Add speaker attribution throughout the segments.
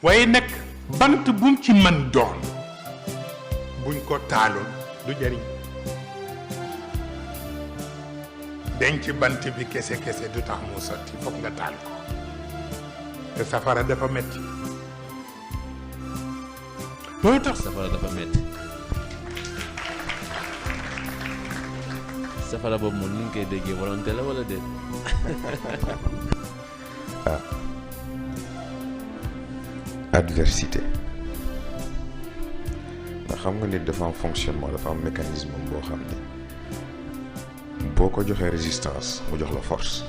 Speaker 1: waaye nag bant bu mu ci mën doon buñ ko taaloon du jariñ denc bant bi kese kese du tax mu sotti foog nga taal ko te safara dafa metti loolu tax
Speaker 2: safara dafa metti safara boobu moom ni ñu koy déggee volonté la wala déet
Speaker 3: adversité ndax xam nga nit dafa am fonctionnement dafa am mécanisme boo xam ni boo ko joxee résistance mu jox la force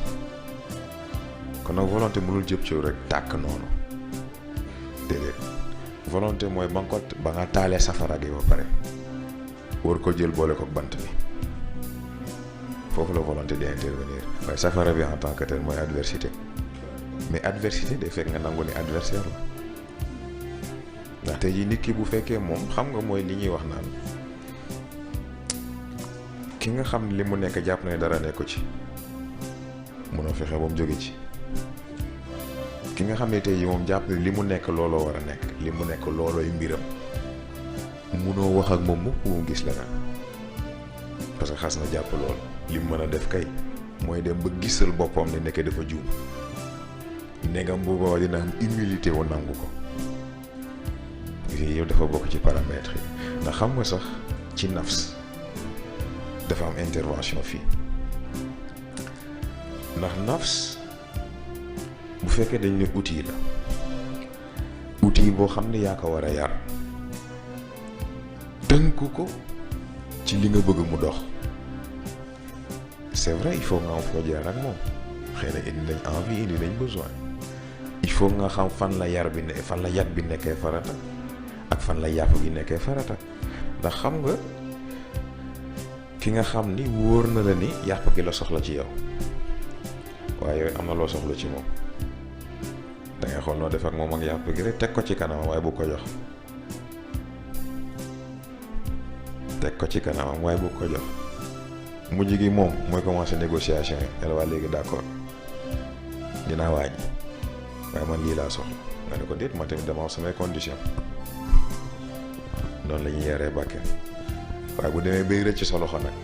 Speaker 3: kon nag volonté mënul jëp ci rek tàkk noonu déedéet volonté mooy ba nga taalee safara gi ba pare war ko jël boole ko bant bi foofu la volonté di intervenir waaye safara bi en tant que tel mooy adversité mais adversité day fekk nga nangu ni adversaire la ndax tey jii nit ki bu fekkee moom xam nga mooy li ñuy wax naan ki nga xam li mu nekk jàpp na ne dara nekku ci munoo fexe ba mu jóge ci ki nga xam ne tey jii moom jàpp ne li mu nekk looloo war a nekk li mu nekk loolooy mbiram munoo wax ak moom mukk mu gis la naan parce que xas na jàpp loolu li mu mën a def kay mooy dem ba gisal boppam ne nekkee dafa juum negam bu boobaa dina am humilité wu nangu ko yooyu dafa bokk ci paramètres yi ndax xam nga sax ci nafs dafa am intervention fii ndax nafs bu fekkee dañ ne outil la outil boo xam ne yaa ko war a yar tënku ko ci li nga bëgg mu dox c'est vrai il faut nga am foo jaar ak moom xëy na indi nañ envie indi nañ besoin il faut nga xam fan la yar bi ne fan la yat bi nekkee farata ak fan la yàpp gi nekkee farata ndax xam nga ki nga xam ni wóor na la ni yàpp gi la soxla ci yow waaye yooyu am na loo soxla ci moom da ngay xool noo def ak moom ak yàpp gi rek teg ko ci kanamam waaye bu ko jox teg ko ci kanamam waaye bu ko jox mujj gi moom mooy commencé négociation yi ne la waa léegi d'accord dinaa wàññi waaye man lii laa soxla nga ne ko déet ma tamit dama am samay condition noonu la ñuy yaree bàkkeen waaye bu demee bay rëcc sa loxo nag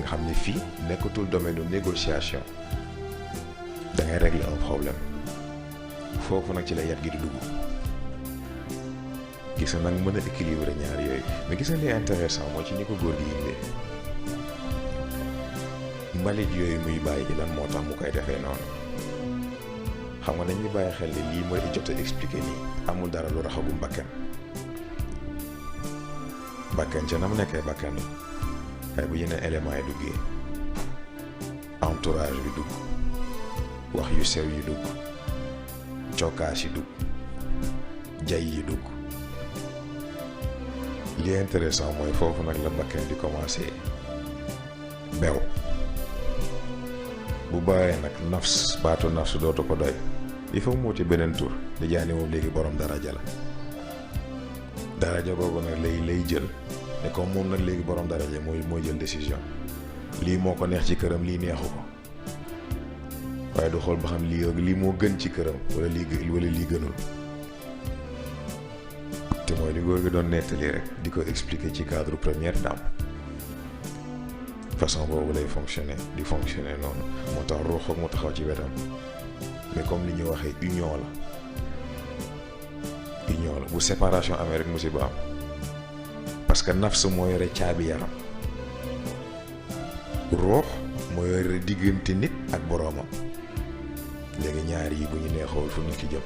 Speaker 3: nga xam ni fii nekkatul domaine de négociation da ngay régler un problème foofu nag ci la yat gi di dugg gis nga nag mën a équilibrer ñaar yooyu mais gis nga li intéressant mooy ci ni ko góor gi indee mbalit yooyu muy bàyyi lan moo tax mu koy defee noonu xam nga nañuy bàyyi xel ni lii mooy jot a expliquer nii amul dara lu raxagu mbakken bakken ca nam nekkee bakken la waaye bu yeneen éléments yi duggee entourage bi dugg wax yu sew yi dugg cokkaas yi dugg jay yi dugg li intéressant mooy foofu nag la bakken di commencer bew bu bàyyee nag nafs baatu nafs dootu ko doy il faut mu wuti beneen tur di jaani moom léegi borom daraja la daraja boobu nag lay jël ne comme moom nag léegi borom daraja mooy jël décision lii moo ko neex ci këram lii neexu ko waaye du xool ba xam lii moo gën ci këram wala lii gënul te mooy li góor gi doon nettali rek di ko expliquer ci cadre première dame façon boobu lay fonctionner noonu moo tax ruux ak mu taxaw ci wetam mais comme li ñu waxee union la bu séparation amee rek musiba am parce que nafs moo yore caabi yaram ruux moo yore diggante nit ak boroomam léegi ñaar yi bu ñu neexool fu nit ki jëm.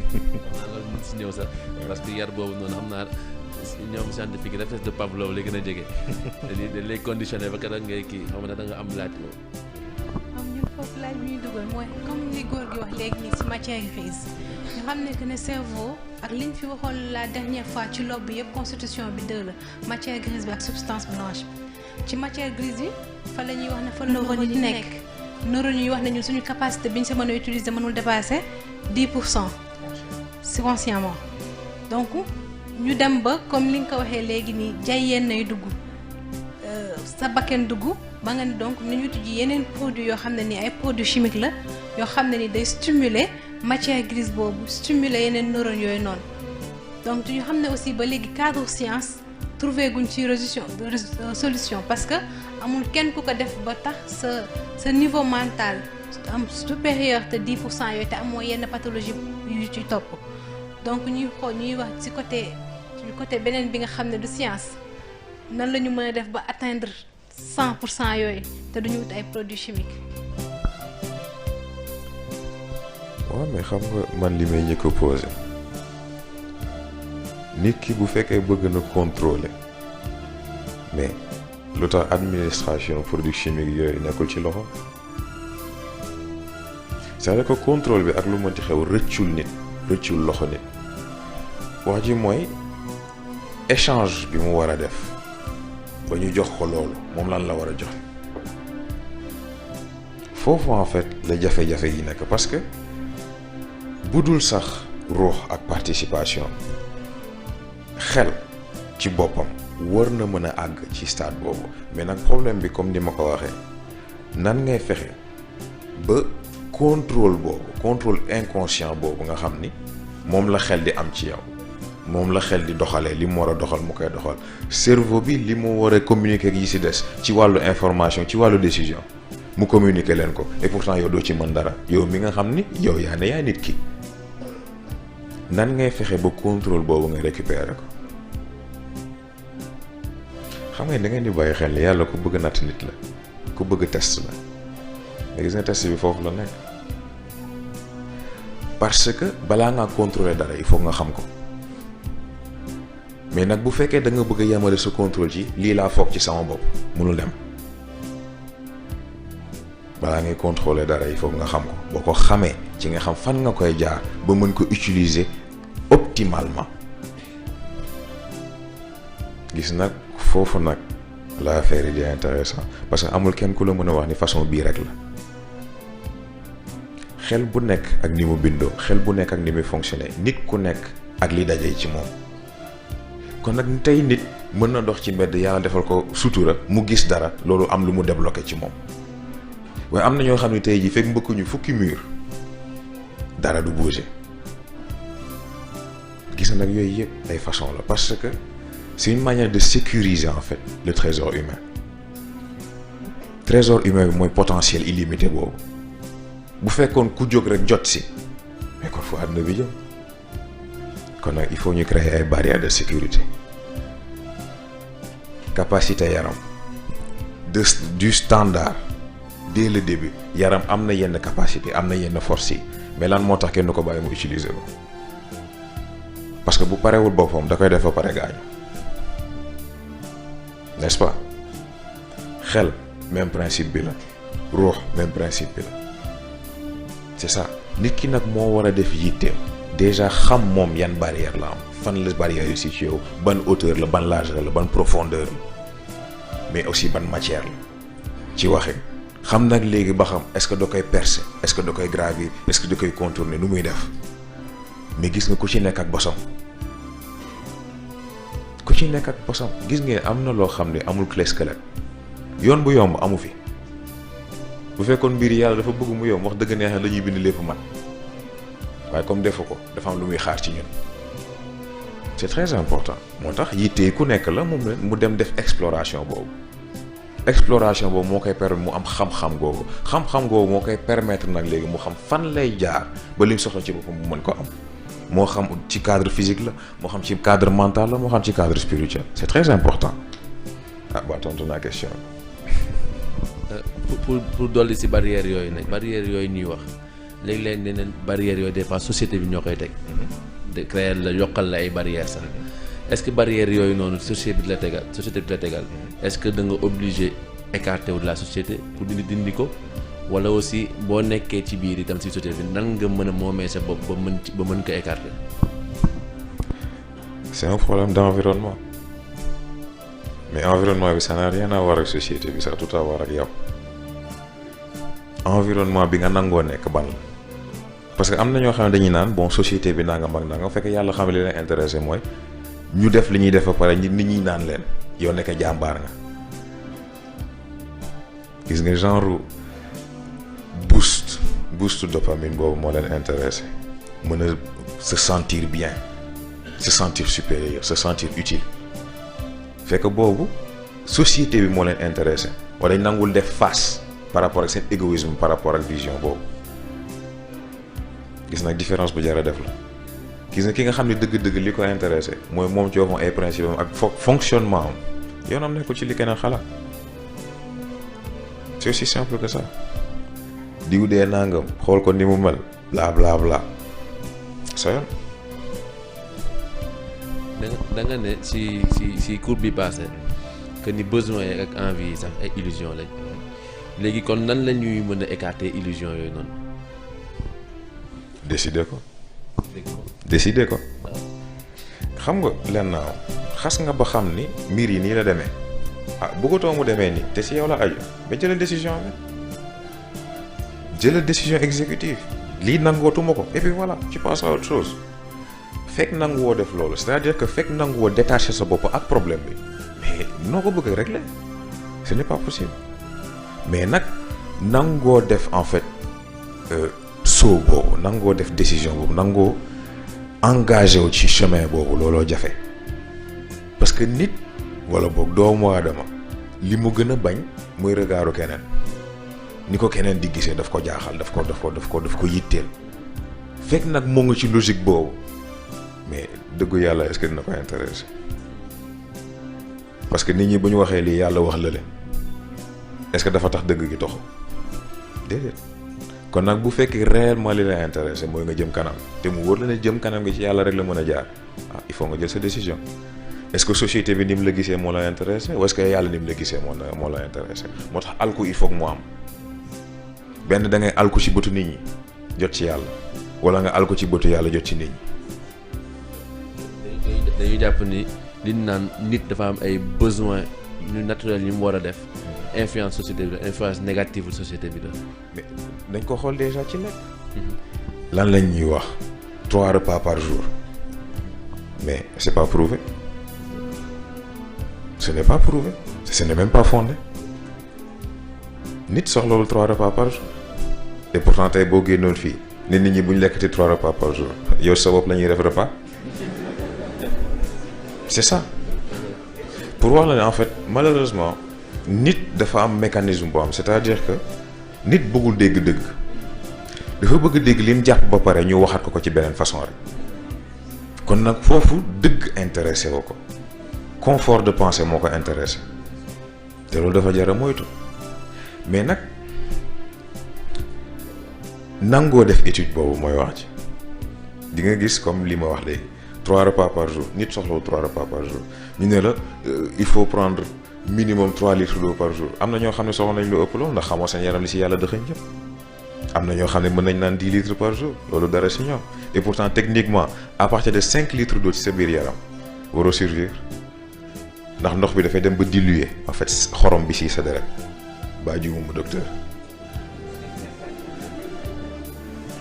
Speaker 2: xam naa loolu mën si ñëw sax parce que yar boobu noonu xam naa ñoom scientifique yi réflexe de Pavlov lay gën a jege dañ lay conditionné ba keroog ngay kii xam ne da nga am laaj loolu.
Speaker 4: comme ñun foofu laaj bi ñuy dugal mooy comme li góor gi wax léegi nii si matière grise nga xam ne que ne cerveau ak liñ fi waxoon la dernière fois ci lobe bi yëpp constitution bi deux la matière grise bi ak substance blanche bi ci matière grise bi fa la ñuy wax ne fa neurones yi nekk neurones yi wax nañu suñu capacité bi ñu si mën a utiliser mënul dépasser 10% si consciemment donc ñu dem ba comme li nga ko waxee léegi nii jay yenn nay dugg sa bakken dugg ba nga ni donc nañu tijji yeneen produits yoo xam ne ni ay produits chimiques la yoo xam ne ni day stimuler matière grise boobu stimuler yeneen neurones yooyu noonu donc ñu xam ne aussi ba léegi cadre science trouvé guñ ci solution parce que amul kenn ku ko def ba tax sa niveau mental am supérieur te 10% yooyu te amoo yenn pathologie yu ci topp donc ñuy wax ci côté beneen bi nga xam ne du science nan la ñu mën a def ba atteindre 100% yooyu te duñu wut ay produits chimiques.
Speaker 3: waaw mais xam nga man li may njëkk a posé nit ki bu fekkee bëgg na contrôler mais lu tax administration produits chimiques yooyu nekkul ci loxo c'est-à-dire que contrôle bi ak lu mënti xew rëccul loxo nit wax ji mooy échange bi mu war a def ba ñu jox ko loolu moom lan la war a jox foofu en fait la jafe-jafe yi nekk parce que bu dul sax ruux ak participation xel ci boppam war na mën a àgg ci stade boobu mais nag problème bi comme ni ma ko waxee nan ngay fexe ba contrôle inconscient boobu nga xam ni moom la xel di am ci yow moom la xel di doxalee li mu war a doxal mu koy doxal cerveau bi li mu war a communiquer ak yi ci des ci wàllu information ci wàllu décision mu communiquer leen ko et pourtant yow doo ci mën dara yow mi nga xam ni yow yaa ne yaa nit ki nan ngay fexe ba contrôle boobu nga récupérer ko xam nga da ngeen di bàyyi xel ni yàlla ku bëgg natt nit la ku bëgg test la mais gis nga test bi foofu la nekk parce que balaa ngaa contrôler dara il faut nga xam ko mais nag bu fekkee da nga bëgg a yemale sa contrôle ci lii laa foog ci sama bopp mënul dem balaa ngay contrôler dara il faut nga xam ko boo ko xamee ci nga xam fan nga koy jaar ba mën ko utiliser optimalement gis nag foofu nag la affaire yi di intéressant parce que amul kenn ku la mën a wax ni façon bii rek la xel bu nekk ak ni mu bindoo xel bu nekk ak ni muy fonctionner nit ku nekk ak li dajee ci moom kon nag tey nit mën na dox ci mbedd yàlla defal ko sutura mu gis dara loolu am lu mu débloqué ci moom waaye am na ñoo xam ne tey jii fekk mbëkkuñu fukki mur dara du bouger gis na nag yooyu yëpp ay façon la parce que c'est une manière de sécuriser en fait le trésor humain bi mooy potentiel illimité boobu bu fekkoon ku jóg rek jot si mais kon fu àdduna bi jëm kon nag il faut ñu créer ay barrières de sécurité capacité yaram du standard dès le début yaram am na yenn capacité am na yenn force yi mais lan moo tax kenn du ko bàyyi mu utiliser ko parce que bu parewul boppam da koy def ba pare gaañu n'est-ce pas xel même principe bi la ruux même principe bi la c'est ça nit ki nag moo war a def yitteem déjà xam moom yan barrière la am fan la barrière yu si ci yow ban hauteur la ban largeur la ban profondeur la mais aussi ban matière la ci waxin xam nag léegi ba xam est-ce que da koy percer est-ce que da koy gravir est-ce que da koy contourner nu muy def mais gis nga ku ci nekk ak bosam gis ngeen am na loo xam ne amul clé squelette yoon bu yomb amu fi bu fekkoon mbir yàlla dafa bëgg mu yomb wax dëgg neex la ñuy bind lépp mat waaye comme defu ko dafa am lu muy xaar ci ñun c'est très important moo tax yitte ku nekk la moom mu dem def exploration boobu moo koy permettre mu am xam-xam googu moo koy permettre nag léegi mu xam fan lay jaar ba lim soxla ci boppam mu mën ko am moo xam ci cadre physique la moo xam ci cadre mental la moo xam ci cadre spirituel c'est très important ba tontu naa question
Speaker 2: pour dolli si barrières yooyu ñuy wax léegi-léeg ne neen barrières yooyu des fois société bi ñoo koy teg de créer la yokkal la ay barrières sax est-ce que barrières yooyu noonu société bi la tegal est-ce que da nga obligé écarter wu de la société pour dindi ko wala aussi boo nekkee ci biir itam si société bi nan nga mën a moomee sa bopp ba mën ko écarter.
Speaker 3: c'est un problème d'environnement mais environnement bi ça n'a rien à voir ak société bi ça a tout à voir ak yow environnement bi nga nangoo nekk ban la parce que am na ñoo xam ne dañuy naan bon société bi nangam ak nangam fekk yàlla xam ne li leen intéressé mooy ñu def li ñuy def ba pare nit ñi naan leen yow nekk jàmbaar nga gis nga genre boost boost dopamine boobu moo leen intéressé mën a se sentir bien se sentir supérieur se sentir utile fekk boobu société bi moo leen intéressé wala dañ nangul def face par rapport ak seen égoïsme par rapport ak vision boobu gis nag différence bu jar a def la gis nga ki nga xam ne dëgg-dëgg li ko intéressé mooy moom ci boppam ay principe am ak fonctionnement am yoonam nekkul ci li keneen xalaat c'est aussi simple que ça diw dee nangam xool ko ni mu mel bla bla bla sa yoon.
Speaker 2: da nga ne si cours bi passé que ni besoin yi ak envie yi sax ay illusion lañ léegi kon nan la ñuy mën a écarter illusion yooyu noonu.
Speaker 3: décider ko xam nga lenn naaw xas nga ba xam ni mbir yi nii la demee bëggatoo mu demee nii te si yow la aju ba jëlal décision exécutive lii nangootuma ko et puis voilà tu passes à autre chose fekk nanguwoo def loolu c'est-à-dire que fekk nanguwoo détacher sa bopp ak problème bi mais noo ko bëgg régler ce n'est pas possible mais nag nangoo def en fait saut boobu nangoo def décision boobu nangoo engagé wu ci chemin boobu looloo jafe parce que nit wala boog doomu aadama li mu gën a bañ muy regaaru keneen ni ko keneen di gisee daf ko jaaxal daf ko yitteel fekk nag moo ngi ci logique boobu mais dëggu yàlla est-ce que dina ko intéressé parce que nit ñi bu ñu waxee lii yàlla wax la leen est-ce que dafa tax dëgg gi toxu déedéet kon nag bu fekkee réellement li la intéressé mooy nga jëm kanam te mu wóor la ne jëm kanam gi ci yàlla rek la mën a jaar il faut nga jël sa décision est-ce que société bi ni mu la gisee moo la intéressé ou est-ce que yàlla ni mu la gisee moo la intéressé moo tax alku il faut que mu am benn da ngay alku ci bëtu nit ñi jot ci yàlla wala nga alku ci bëtu yàlla jot ci nit ñi.
Speaker 2: dañuy jàpp ni li ñu naan nit dafa am ay besoins ñu naturel yi mu war a def influence société bi la influence négative société bi la.
Speaker 3: mais dañ ko xool déjà ci lekk. lan lañ ñuy wax 3 repas par jour mais c'est pas prouvé ce n'est pas prouvé ce n'est même pas fondé nit soxlawul 3 repas par jour et pourtant tey boo génnoon fii nit ñi bu ñu lekkati 3 repas par jour yow sa bopp la ñuy def repas c'est ça pour wax la ne en fait malheureusement nit dafa am mécanisme boo am c'est-à-dire que nit bëggul dégg dëgg dafa bëgg dégg li mu jàpp ba pare ñu waxat ko ci beneen façon rek kon nag foofu dëgg intéressé woo ko confort de pensée moo ko intéressé te loolu dafa jar a moytu mais nag nangoo def étude boobu mooy wax ci di nga gis comme li ma wax léegi 3 repas par jour nit soxlawul 3 repas par jour ñu ne la il faut prendre minimum 3 litres d'eau par jour am na ñoo xam ne soxla nañ lu ëpp loolu ndax xamoo seen yaram li ci yàlla dëxëñ jëm am na ñoo xam ne mën nañ naan 10 litres par jour loolu dara ci ñoom et pourtant techniquement à partir de 5 litres d'eau ci sa biir yaram waroo survivre ndax ndox bi dafay dem ba diluer en fait xorom bi ci sa deret baa jiwuma docteur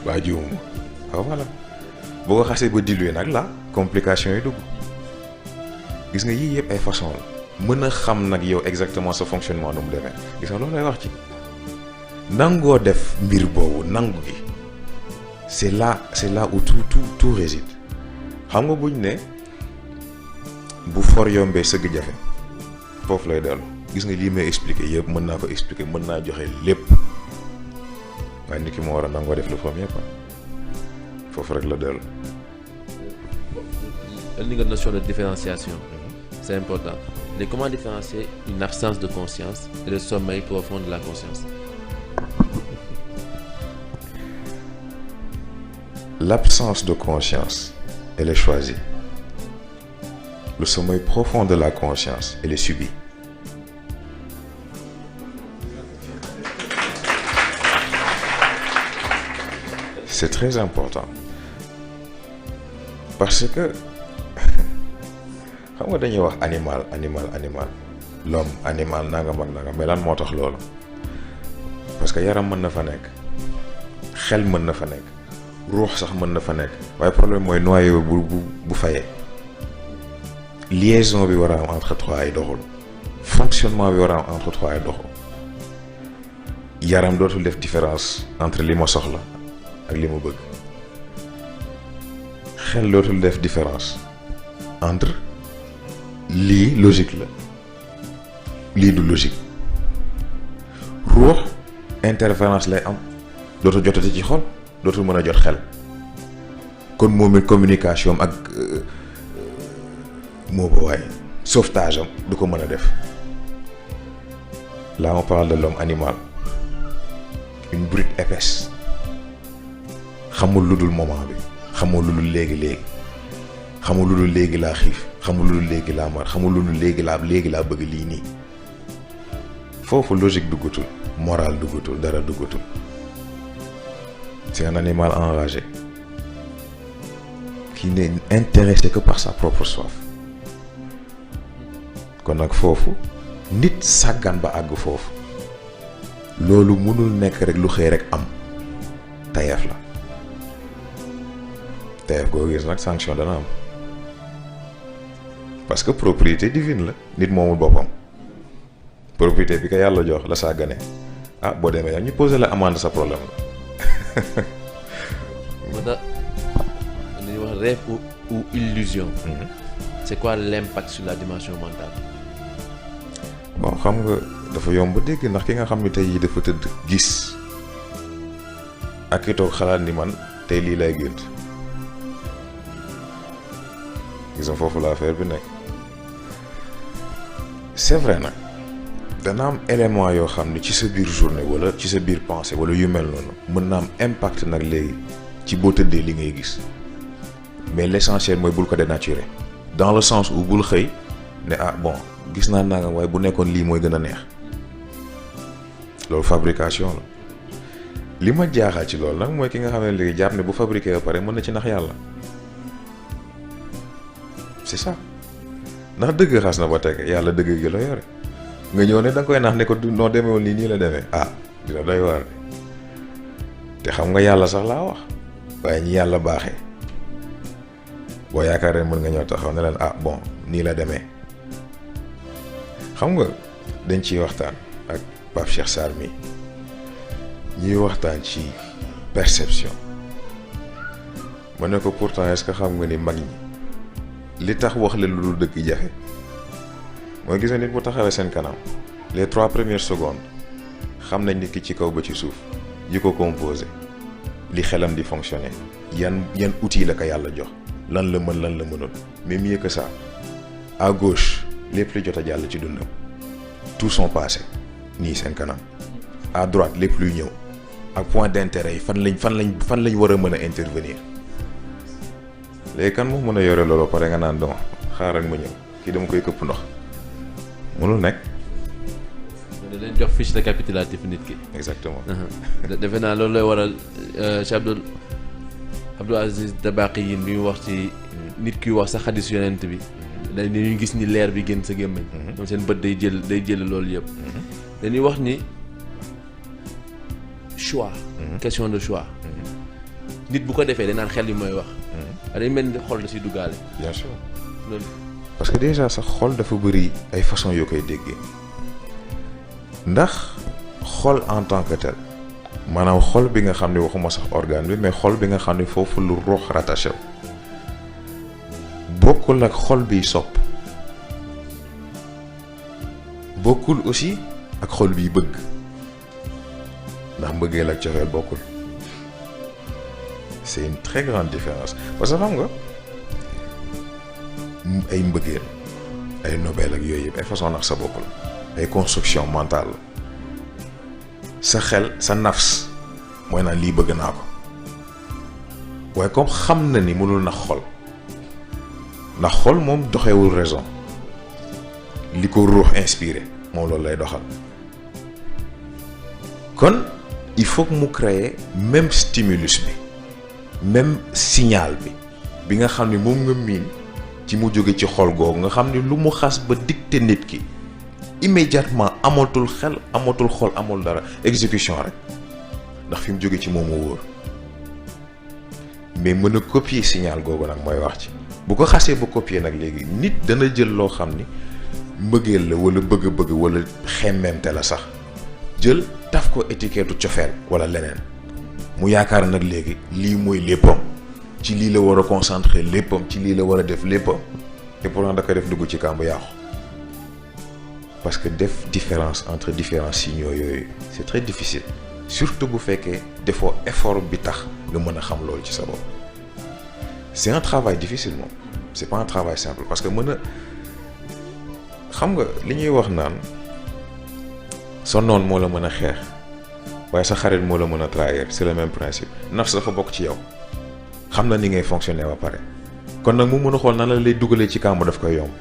Speaker 3: baa jiwuma waaw voilà boo ko xasee ba diluer nag la complication yi dugg gis nga yii yëpp ay façon la mën a xam nag yow exactement sa fonctionnement nu mu demee gis nga loolu lay wax ci nangoo def mbir boobu nangu gi c'est là où tout réside xam nga buñ ne bu for yombee sëgg jafe foofu lay dellu gis nga lii may expliquer yëpp mën naa ko expliquer mën naa joxe lépp waaye nit ki moo war a nangoo def le premier pas foofu rek la dellu.
Speaker 2: indi nga notion de différenciation. C'est important. Mais comment différencier une absence de conscience et le sommeil profond de la conscience?
Speaker 3: L'absence de conscience, elle est choisie. Le sommeil profond de la conscience, elle est subie. C'est très important. Parce que xam nga dañuy wax animal l'homme animal nangam ak nangam mais lan moo tax loolu parce que yaram mën na fa nekk xel mën na fa nekk ruux sax mën na fa nekk waaye problème mooy noyau bu fayee liaison bi war a am entre trois ay doxul fonctionnement bi war a am entre trois ay doxul yaram dootul def différence entre li ma soxla ak li ma bëgg xel dootul def différence entre lii logique la lii du logique ruux interférence lay am dootul jotati ci xol dootul mën a jot xel kon moom it communication ak moo ba waaye sauvetage am du ko mën a def là on parle de l'homme animal une brute épaisse xamul lu dul moment bi xamul lu dul léegi xamul lu dul léegi laa xiif xamul lu dul léegi laa mar xamul lu dul léegi laa bëgg lii nii foofu logique duggatul moral duggatul dara duggatul c'est un animal enragé qui n'est intéressé que par sa propre soif kon nag foofu nit sàggan ba àgg foofu loolu mënul nekk rek lu xëy rek am tayeef la tayeef goo gis nag sanction dana am parce que propriété divine la nit moomul boppam propriété bi ko yàlla jox la sàggane ah boo demee nag ñu posé la amende sa problème la
Speaker 2: moo tax dañuy wax rêve ou illusion. C'est quoi l'impact sur la dimension mentale?
Speaker 3: bon xam nga dafa yomb dégg ndax ki nga xam ne tey jii dafa tëdd gis ak ki toog xalaat ni man tey lii lay gént gis nga foofu la affaire bi nekk c'est vrai nag dana am élément yoo xam ne ci sa biir journée wala ci sa biir pensée wala yu mel noonu mën na am impact nag léegi ci boo tëddee li ngay gis mais l'essentiel mooy bul ko dénaturer dans le sens où bul xëy ne ah bon gis naa nangam waaye bu nekkoon lii mooy gën a neex loolu fabrication la li ma jaaxal ci loolu nag mooy ki nga xam ne léegi jàpp ne bu fabriqué ba pare mën na ci nax yàlla c'est ça ndax dëgg xas na ba teg yàlla dëgg gi la yore nga ñëw ne da nga koy nax ne ko du noo demeewul nii la demee ah dina doy waar te xam nga yàlla sax laa wax waaye ñi yàlla baaxee boo yaakaaree mën nga ñëw taxaw ne leen ah bon nii la demee xam nga dañ ciy waxtaan ak Pape Cheikh Sarr mi ñuy waxtaan ci perception ma ne ko pourtant est-ce que xam nga ni mag ñi li tax wax leen lu dul dëgg jafe mooy gis nga nit bu taxawee seen kanam les 3 premières secondes xam nañ nit ki ci kaw ba ci suuf yi ko composé li xelam di fonctionner yan outils la ko yàlla jox lan la mën lan la mënul mais mieux que ça à gauche lépp li jot a jàll ci dundam tout son passé nii seen kanam à droite lépp luy ñëw ak point d'intérêt yi fan lañ war a mën a intervenir léegi kan moo mën a yore loolu pare nga naan don xaaral ma ñëw kii dama koy këpp ndox mënul nekk.
Speaker 2: da leen jox fiche récapitulatif nit ki.
Speaker 3: exactement.
Speaker 2: defe naa loolu lay waral Cheikh Abdou Aziz Dabakh yi bi mu wax ci nit kuy wax sa xadis yonent bi. dañuy gis ni leer bi génn sa gémmiñ. moom seen bët day jël loolu yëpp. dañuy wax ni choix. question de choix. nit bu ko defee danaan xel yi mooy wax. dañ mel ni xol da si duggaale.
Speaker 3: bien sûr
Speaker 2: loolu.
Speaker 3: parce que déjà sax xol dafa bëri ay façons yoo koy déggee ndax xol en tant que tel maanaam xol bi nga xam ne waxuma sax organe bi mais xol bi nga xam ne foofu lu ruux rattaché bokkul ak xol biy sopp bokkul aussi ak xol biy bëgg ndax mbëggeel ak cofeel bokkul c'est une très grande différence parce que xam nga ay mbëggeel ay nobel ak yooyu yëpp ay façon nax sa bopp la ay construction mentale la sa xel sa nafs mooy naan lii bëgg naa ko waaye comme xam na ni mënul nax xol ndax xol moom doxewul raison li ko ruux inspiré moom loolu lay doxal kon il faut que mu créer même stimulus bi même signal bi nga xam ni moom nga miin ci mu jóge ci xol googu nga xam ni lu mu xas ba dicté nit ki immédiatement amatul xel amatul xol amul dara exécution rek ndax fi mu jóge ci moom moo wóor mais mën a copier signal googu nag mooy wax ci bu ko xasee ba copier nag léegi nit dana jël loo xam ni mbëggeel la wala bëgg-bëgg wala xemmeemte la sax jël taf ko étiquette cofeel wala leneen mu yaakaar nag léegi lii mooy léppam ci lii la war a concentrer léppam ci lii la war a def léppam et pourtant da koy def dugg ci kàmb yàqu parce que def différence entre différents signaux yooyu c'est très difficile surtout bu fekkee defoo effort bi tax nga mën a xam loolu ci sa bopp c'est un travail difficile moom c'est pas un travail simple parce que mën a xam nga li ñuy wax naan sa noon moo la mën a xeex waaye sa xarit moo la mën a trahir c'est le même principe nafs dafa bokk ci yow xam na ni ngay fonctionner ba pare kon nag mu mën a xool nan la lay dugalee ci kàmb daf koy yomb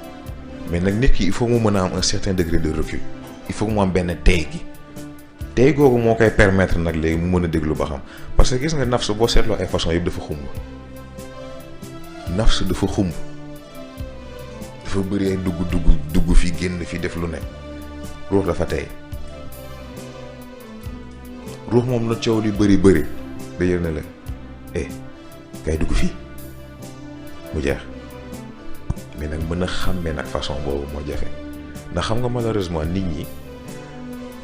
Speaker 3: mais nag nit ki il faut mu mën a am un certain degré de recul il faut mu am benn tey gi tey googu moo koy permettre nag léegi mu mën a déglu ba xam parce que gis nga nafs boo seetloo ay façon yëpp dafa xumb nafs dafa xumb dafa bëri ay dugg fi génn fi def lu ne ruux dafa tey ruux moom na coow li bëri da yër na la kay dugg fii mu jeex mais nag mën a xàmmee nag façon boobu moo jafe ndax xam nga malheureusement nit ñi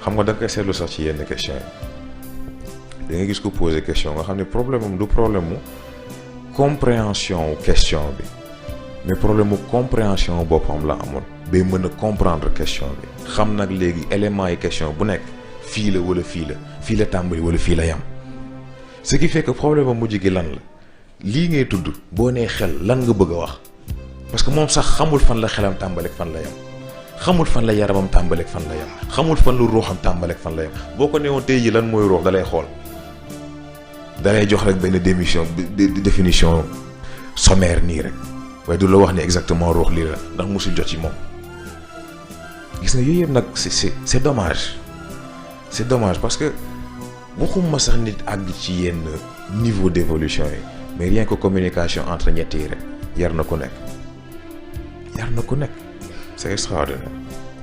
Speaker 3: xam nga da nga koy seetlu sax ci yenn question yi da nga gis ko poser question nga xam ne problème am du problème mu compréhension question bi mais problème mu compréhension boppam la amoon bay mën a comprendre question bi xam nag léegi éléments yi question bu nekk fii la wala fii la tàmbali wala fii la yam ce qui fait que problème am mujj gi lan la lii ngay tudd boo nee xel lan nga bëgg a wax parce que moom sax xamul fan la xelam tàmbaleeg fan la yam xamul fan la yaramam tàmbaleeg fan la yam xamul fan lu ruuxam tàmbaleeg fan la yam boo ko newoon tey ji lan mooy ruux dalay xool dalay jox rek benn définition sommaire nii rek waaye du la wax ni exactement ruux lii la ndax musul jot ci moom gis nga yooyu yëpp nag c'est dommage c'est dommage parce que waxuma sax nit àgg ci yenn niveau d'évolution yi mais rien que communication entre ñett yi rek yar na ku nekk c'est extraordinaire.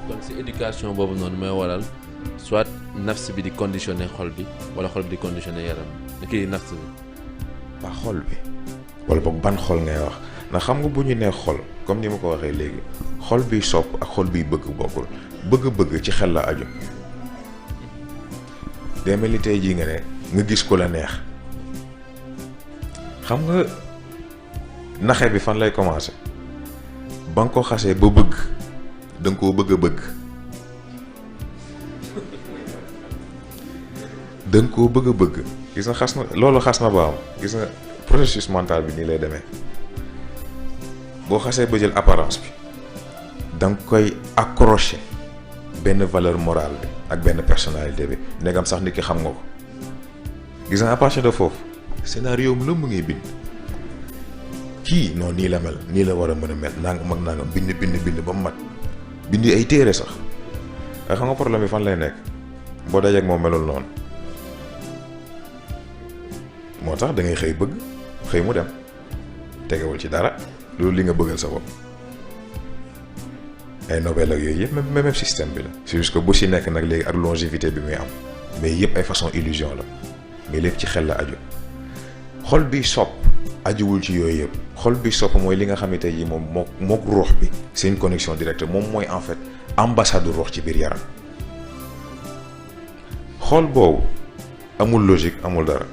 Speaker 2: donc si éducation boobu noonu mooy waral soit nafs bi di conditionner xol bi wala xol bi di conditionner yaram kii nafs bi.
Speaker 3: waa xol bi wala boog ban xol ngay wax ndax xam nga bu ñu nee xol comme ni ma ko waxee léegi xol biy sopp ak xol biy bëgg bokkul bëgg-bëgg ci xel la aju demee li tey jii nga ne nga gis ko la neex xam nga naxe bi fan lay commencer ba nga ko xasee ba bëgg da nga koo bëgg a bëgg da nga koo bëgg a bëgg gis nga xas na loolu xas na ba am gis nga processus mental bi nii lay demee boo xasee ba jël apparence bi da nga koy accrocher benn valeur morale bi ak benn personnalité bi ndegam sax nit ki xam nga ko gis nga à partir de foofu scénario mu la mu ngay bind kii non nii la mel nii la war a mën a mel nangam ak nangam bind ba mu mat bind ay téere sax nga xam nga problème bi fan lay nekk boo dajeek moom melul noonu moo tax da ngay xëy bëgg xëy mu dem tegewul ci dara loolu li nga bëggal sa bopp ay Nobel ak yooyu yëpp même système bi la c'est juste que bu si nekk nag léegi ak longévité bi muy am mais yëpp ay façon illusion la mais lépp ci xel la aju xol bi sopp ajuwul ci yooyu yëpp xol bi sopp mooy li nga xamante yi mook ruux bi c'est une connexion directe moom mooy en fait ambassade ruux ci biir yaram xol boobu amul logique amul dara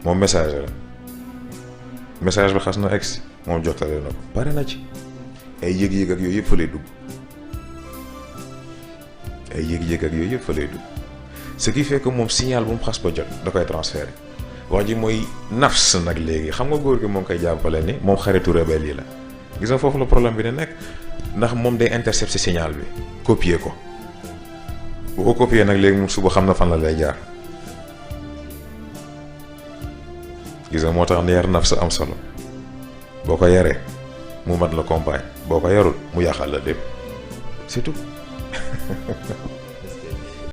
Speaker 3: moom message la message bi xas na egsi moom jottale na ko pare na ci ay yëg-yëg ak yooyu yëpp fa lay dugg ay yëg-yëg ak yooyu yëpp fa lay dugg ce qui fait que moom signal bu mu xas ba jot da koy transférer wax ji mooy nafs nag léegi xam nga góor gi moo ngi koy jàppale ni moom xaritu rebelle yi la gis nga foofu la problème bi ne nekk ndax moom day intercepter signal bi copier ko bu ko copier nag léegi moom suba xam na fan la lay jaar gis nga moo tax ne yar nafs am solo boo ko yaree mu mat la compagne boo ko yarul mu yàqal la lépp c'est tout